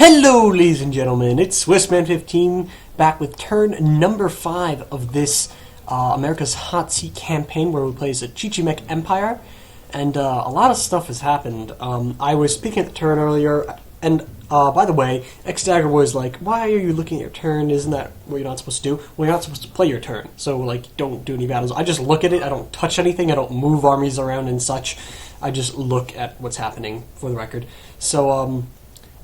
Hello ladies and gentlemen, it's Swissman15 back with turn number 5 of this America's Hotseat campaign where we play as a Chichimec Empire, and a lot of stuff has happened. I was speaking at the turn earlier, and by the way, X-Dagger was like, why are you looking at your turn? Isn't that what you're not supposed to do? Well, you're not supposed to play your turn, so like, don't do any battles. I just look at it, I don't touch anything, I don't move armies around and such. I just look at what's happening, for the record. So,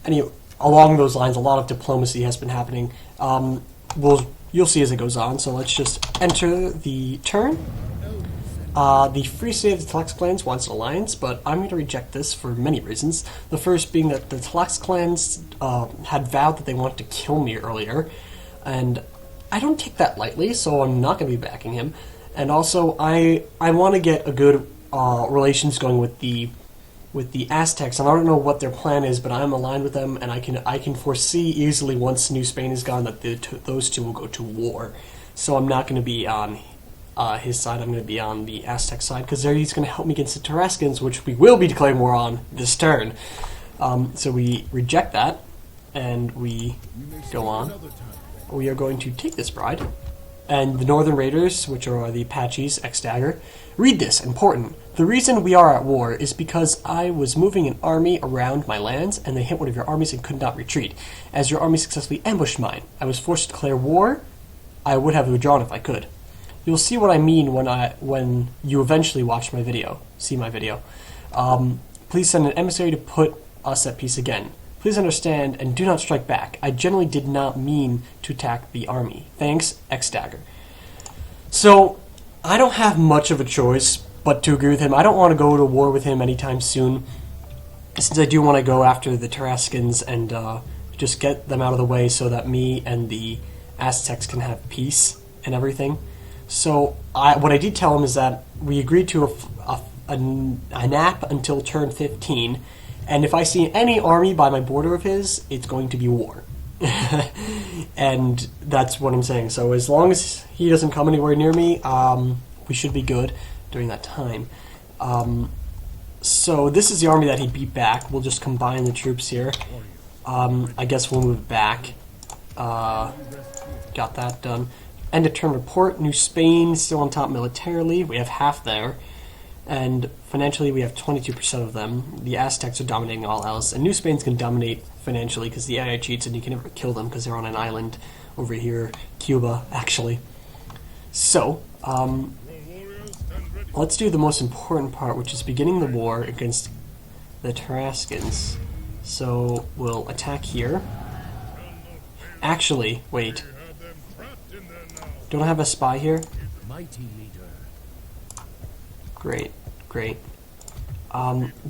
anyway, along those lines, a lot of diplomacy has been happening. You'll see as it goes on, so let's just enter the turn. The Free State of the Telex clans wants an alliance, but I'm going to reject this for many reasons. The first being that the Telex clans had vowed that they wanted to kill me earlier, and I don't take that lightly, so I'm not going to be backing him. And also, I want to get a good relations going with the Aztecs, and I don't know what their plan is, but I'm aligned with them, and I can foresee easily once New Spain is gone that those two will go to war. So I'm not going to be on his side. I'm going to be on the Aztec side, because there he's going to help me against the Tarascans, which we will be declaring war on this turn. So we reject that, and we go on. We are going to take this bride. And the Northern Raiders, which are the Apaches, X-Dagger, read this, important. The reason we are at war is because I was moving an army around my lands, and they hit one of your armies and could not retreat. As your army successfully ambushed mine, I was forced to declare war. I would have withdrawn if I could. You'll see what I mean when you eventually watch my video, see my video. Please send an emissary to put us at peace again. Please understand and do not strike back. I generally did not mean to attack the army. Thanks, X-Dagger. So, I don't have much of a choice but to agree with him. I don't want to go to war with him anytime soon, since I do want to go after the Tarascans and just get them out of the way so that me and the Aztecs can have peace and everything. So, what I did tell him is that we agreed to a nap until turn 15, and if I see any army by my border of his, it's going to be war. And that's what I'm saying. So as long as he doesn't come anywhere near me, we should be good during that time. So this is the army that he beat back. We'll just combine the troops here. I guess we'll move back. Got that done. End of turn report. New Spain still on top militarily. We have half there. And financially, we have 22% of them. The Aztecs are dominating all else, and New Spain's going to dominate financially because the AI cheats and you can never kill them because they're on an island over here, Cuba, actually. So, let's do the most important part, which is beginning the war against the Tarascans. So, we'll attack here. Actually, wait. Don't I have a spy here? Great, great.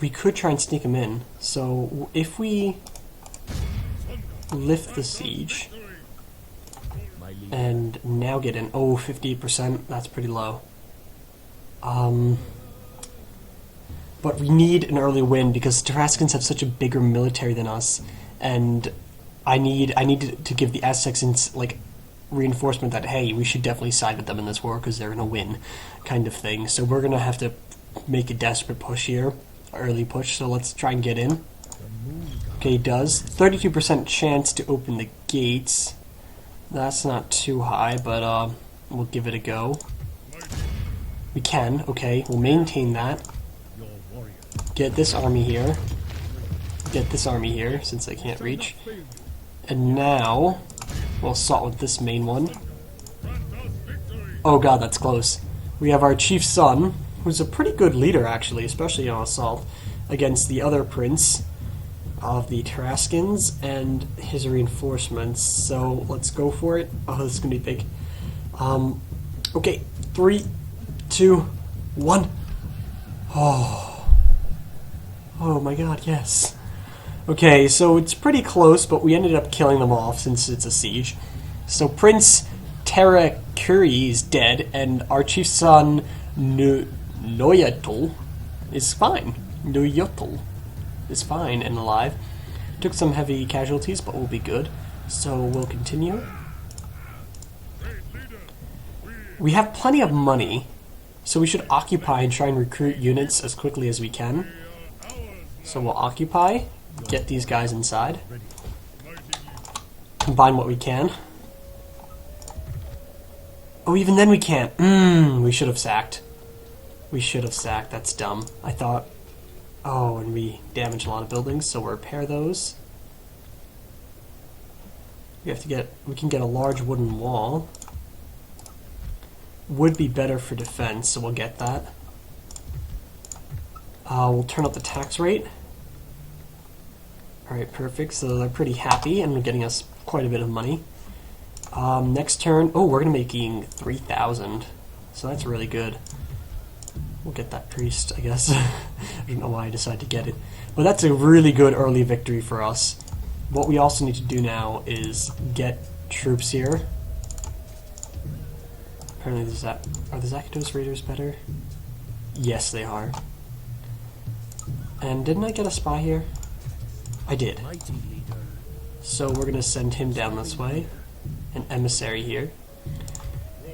We could try and sneak him in. So if we lift the siege and now get in, 58%, that's pretty low. But we need an early win because the Tarascans have such a bigger military than us, and I need to give the Aztecs like reinforcement that, hey, we should definitely side with them in this war because they're gonna win, kind of thing. So we're gonna have to make a desperate push here, early push. So let's try and get in. Okay, he does. 32% chance to open the gates. That's not too high, but we'll give it a go. We can. Okay, we'll maintain that. Get this army here. Get this army here since they can't reach. And now we'll assault with this main one. Oh god, that's close. We have our chief son, who's a pretty good leader actually, especially on assault, against the other prince of the Tarascans and his reinforcements. So let's go for it. Oh, this is gonna be big. Okay, 3, 2, 1. Oh my god, yes. Okay, so it's pretty close, but we ended up killing them off since it's a siege. So Prince Terrakuri is dead, and our chief son Noyotl is fine. Noyotl is fine and alive. Took some heavy casualties, but we'll be good. So we'll continue. We have plenty of money, so we should occupy and try and recruit units as quickly as we can. So we'll occupy. Get these guys inside. combine what we can. Oh, even then we can't. We should have sacked. We should have sacked. That's dumb. I thought... Oh, and we damaged a lot of buildings, so we'll repair those. We have to get... We can get a large wooden wall. Would be better for defense, so we'll get that. We'll turn up the tax rate. Alright, perfect. So they're pretty happy, and they're getting us quite a bit of money. Next turn... Oh, we're going to be making 3,000. So that's really good. We'll get that priest, I guess. I don't know why I decided to get it. But that's a really good early victory for us. What we also need to do now is get troops here. Apparently there's that... Are the Zakdos Raiders better? Yes, they are. And didn't I get a spy here? I did. So we're going to send him down this way. An emissary here.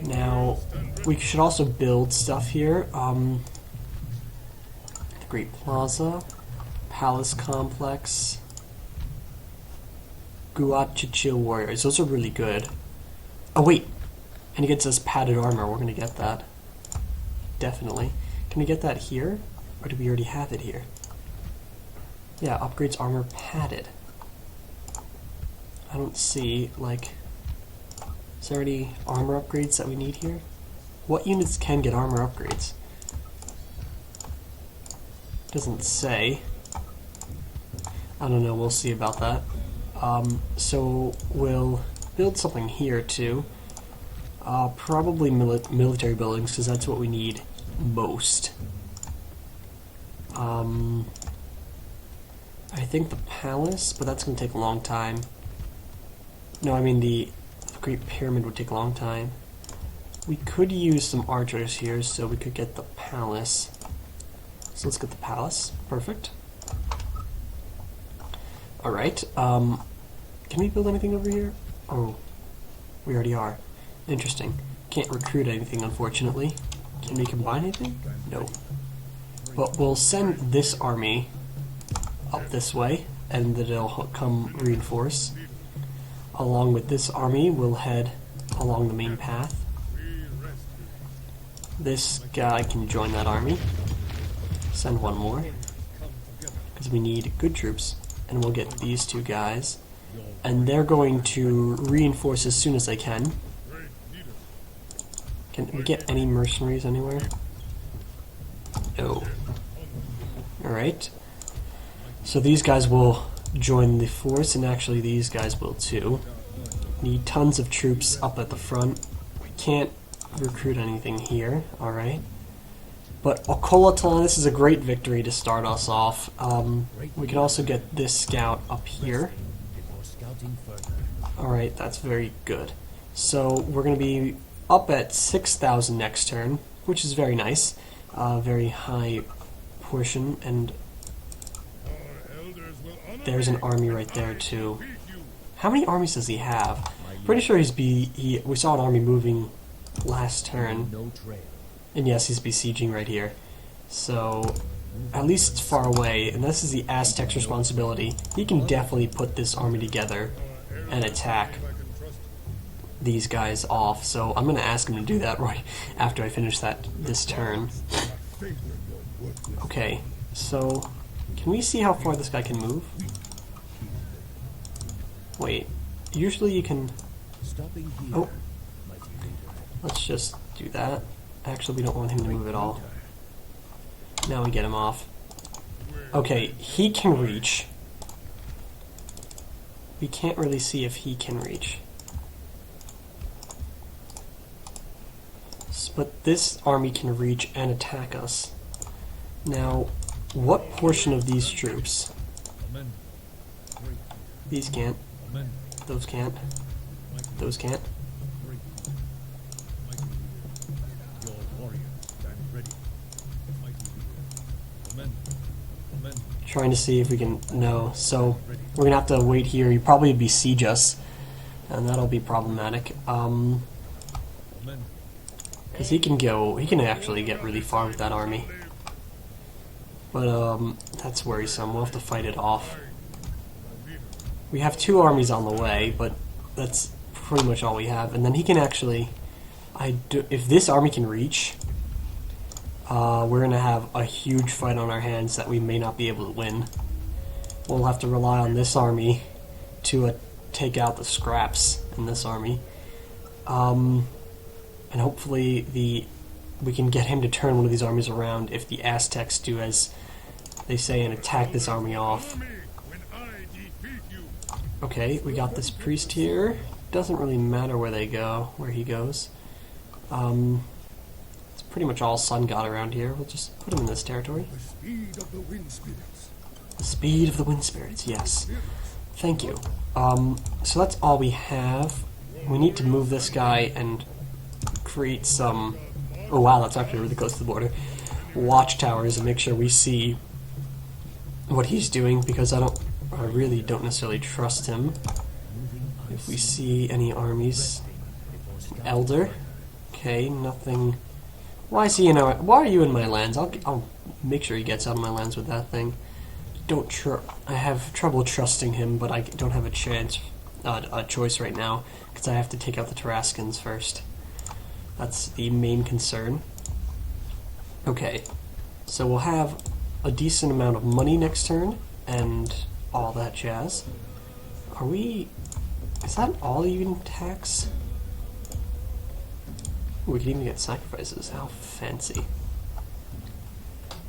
Now, we should also build stuff here. The Great Plaza, Palace Complex, Guachichil Warriors. Those are really good. Oh, wait. And it gets us padded armor. We're going to get that. Definitely. Can we get that here? Or do we already have it here? Yeah, upgrades armor padded. I don't see, like... Is there any armor upgrades that we need here? What units can get armor upgrades? Doesn't say. I don't know, we'll see about that. So we'll build something here too. Probably military buildings, because that's what we need most. I think the palace, but that's going to take a long time. No, I mean the Great Pyramid would take a long time. We could use some archers here, so we could get the palace. So let's get the palace. Perfect. Alright, can we build anything over here? Oh, we already are. Interesting. Can't recruit anything, unfortunately. Can we combine anything? No. But we'll send this army up this way, and then it'll come reinforce. Along with this army, we'll head along the main path. This guy can join that army. Send one more. Because we need good troops. And we'll get these two guys. And they're going to reinforce as soon as they can. Can we get any mercenaries anywhere? No. Alright. So these guys will join the force, and actually these guys will too. Need tons of troops up at the front. We can't recruit anything here, alright. But Okolatan, this is a great victory to start us off. We can also get this scout up here. Alright, that's very good. So we're going to be up at 6,000 next turn, which is very nice. Very high portion, and there's an army right there too. How many armies does he have? Pretty sure we saw an army moving last turn. And yes, he's besieging right here. So, at least it's far away, and this is the Aztec's responsibility. He can definitely put this army together and attack these guys off. So I'm going to ask him to do that right after I finish this turn. Okay, so can we see how far this guy can move? Wait, usually you can... Oh, let's just do that. Actually, we don't want him to move at all. Now we get him off. Okay, he can reach. We can't really see if he can reach. But this army can reach and attack us. Now, what portion of these troops? These can't. Those can't. Those can't. Trying to see if we can... No. So, we're going to have to wait here. You probably besiege us. And that'll be problematic. Because he can actually get really far with that army. But, that's worrisome. We'll have to fight it off. We have two armies on the way, but that's pretty much all we have. And then he can actually, if this army can reach, we're going to have a huge fight on our hands that we may not be able to win. We'll have to rely on this army to take out the scraps in this army. And hopefully we can get him to turn one of these armies around if the Aztecs do as they say and attack this army off. Okay, we got this priest here. Doesn't really matter where he goes. It's pretty much all sun god around here. We'll just put him in this territory. The speed of the wind spirits. The speed of the wind spirits, yes. Thank you. So that's all we have. We need to move this guy and create some... Oh wow, that's actually really close to the border. Watchtowers and make sure we see what he's doing, because I really don't necessarily trust him. If we see any armies... Elder. Okay, nothing... Why is he in our... Why are you in my lands? I'll make sure he gets out of my lands with that thing. I have trouble trusting him, but I don't have a choice right now, because I have to take out the Tarascans first. That's the main concern. Okay, so we'll have a decent amount of money next turn, and all that jazz. Is that all you can tax? Ooh, we can even get sacrifices. How fancy.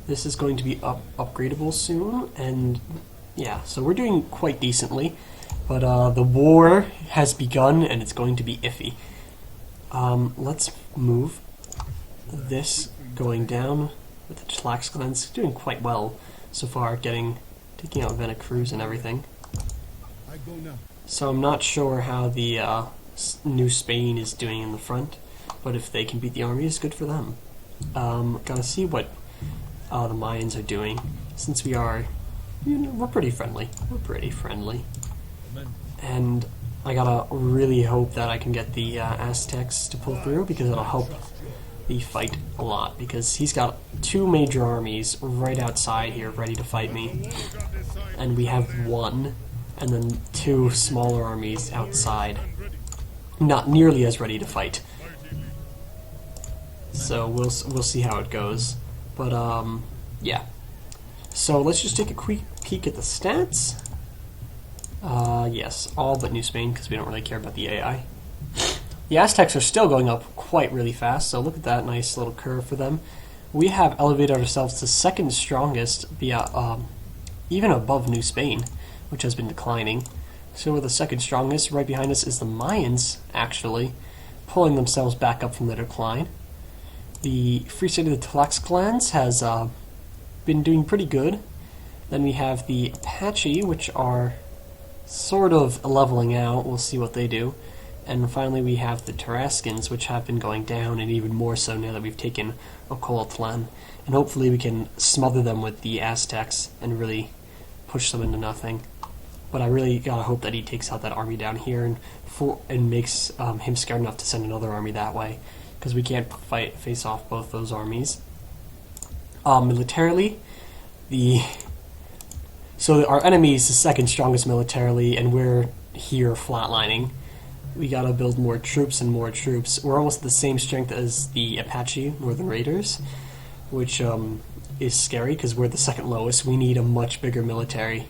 This is going to be upgradable soon, and yeah, so we're doing quite decently, but the war has begun and it's going to be iffy. Let's move this going down with the Tlaxcalans doing quite well so far, taking out Veracruz and everything. So I'm not sure how the New Spain is doing in the front, but if they can beat the army, it's good for them. Gotta see what the Mayans are doing, since we're pretty friendly. We're pretty friendly. And I gotta really hope that I can get the Aztecs to pull through, because it'll help the fight a lot, because he's got 2 major armies right outside here ready to fight me, and we have 1, and then 2 smaller armies outside not nearly as ready to fight. So we'll see how it goes. But yeah. So let's just take a quick peek at the stats. Yes, all but New Spain, because we don't really care about the AI. The Aztecs are still going up quite really fast, so look at that nice little curve for them. We have elevated ourselves to second strongest, even above New Spain, which has been declining. So we're the second strongest. Right behind us is the Mayans, actually, pulling themselves back up from their decline. The Free State of the Tlaxcalans has been doing pretty good. Then we have the Apache, which are sort of leveling out. We'll see what they do. And finally we have the Tarascans, which have been going down, and even more so now that we've taken Ocoatlan. And hopefully we can smother them with the Aztecs and really push them into nothing. But I really gotta hope that he takes out that army down here and makes him scared enough to send another army that way, because we can't face off both those armies. Militarily, so our enemy is the second strongest militarily, and we're here flatlining. We gotta build more troops and more troops. We're almost the same strength as the Apache Northern Raiders, which is scary because we're the second lowest. We need a much bigger military.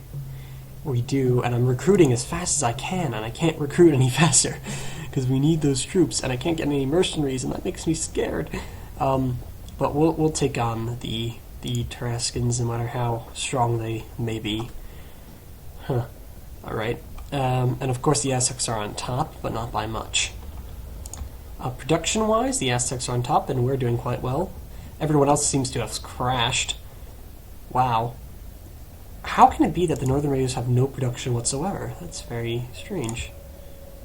We do, and I'm recruiting as fast as I can, and I can't recruit any faster because we need those troops, and I can't get any mercenaries, and that makes me scared. But we'll take on the Tarascans, no matter how strong they may be. All right. And of course the Aztecs are on top, but not by much. Production-wise, the Aztecs are on top, and we're doing quite well. Everyone else seems to have crashed. Wow. How can it be that the Northern Raiders have no production whatsoever? That's very strange.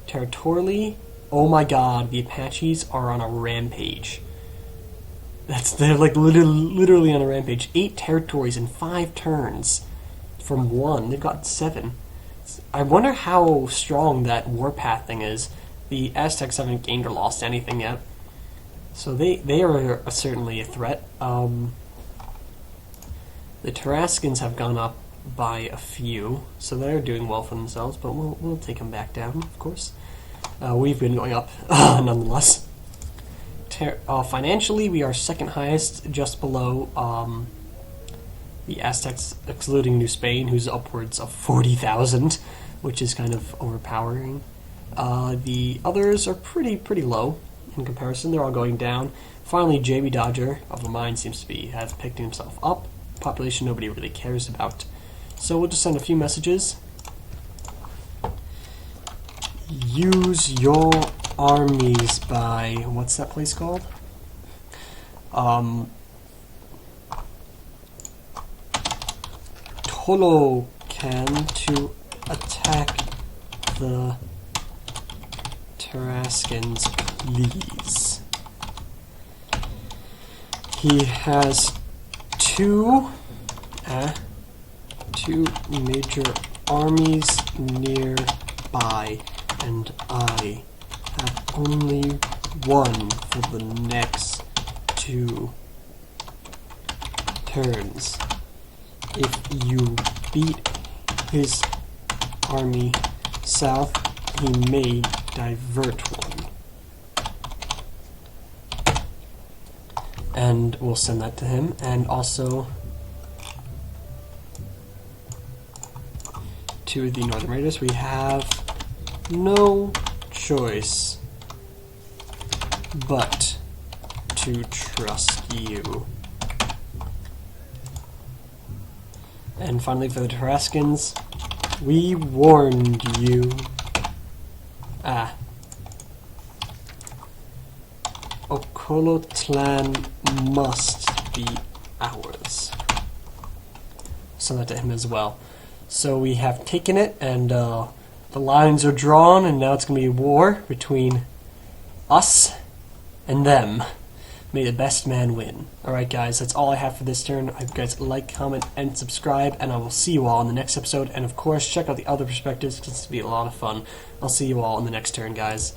Territorially, oh my god, the Apaches are on a rampage. They're like literally on a rampage. 8 territories in 5 turns from 1. They've got 7. I wonder how strong that warpath thing is. The Aztecs haven't gained or lost anything yet. So they are certainly a threat. The Tarascans have gone up by a few, so they're doing well for themselves, but we'll take them back down, of course. We've been going up, nonetheless. Financially, we are second highest, just below the Aztecs, excluding New Spain, who's upwards of 40,000, which is kind of overpowering. The others are pretty low in comparison. They're all going down. Finally, JB Dodger of the Mine seems to has picked himself up. Population nobody really cares about. So we'll just send a few messages. Use your armies by, what's that place called? Tolokan to attack the Tarascans, please. He has two major armies nearby, and I have only one for the next 2 turns. If you beat his army south, he may divert one. And we'll send that to him. And also to the Northern Raiders, we have no choice but to trust you. And finally, for the Tarascans, we warned you. Okolotlan must be ours. Send that to him as well. So we have taken it, and the lines are drawn, and now it's going to be a war between us and them. May the best man win. Alright guys, that's all I have for this turn. I hope you guys like, comment, and subscribe, and I will see you all in the next episode. And of course, check out the other perspectives, because this will be a lot of fun. I'll see you all in the next turn, guys.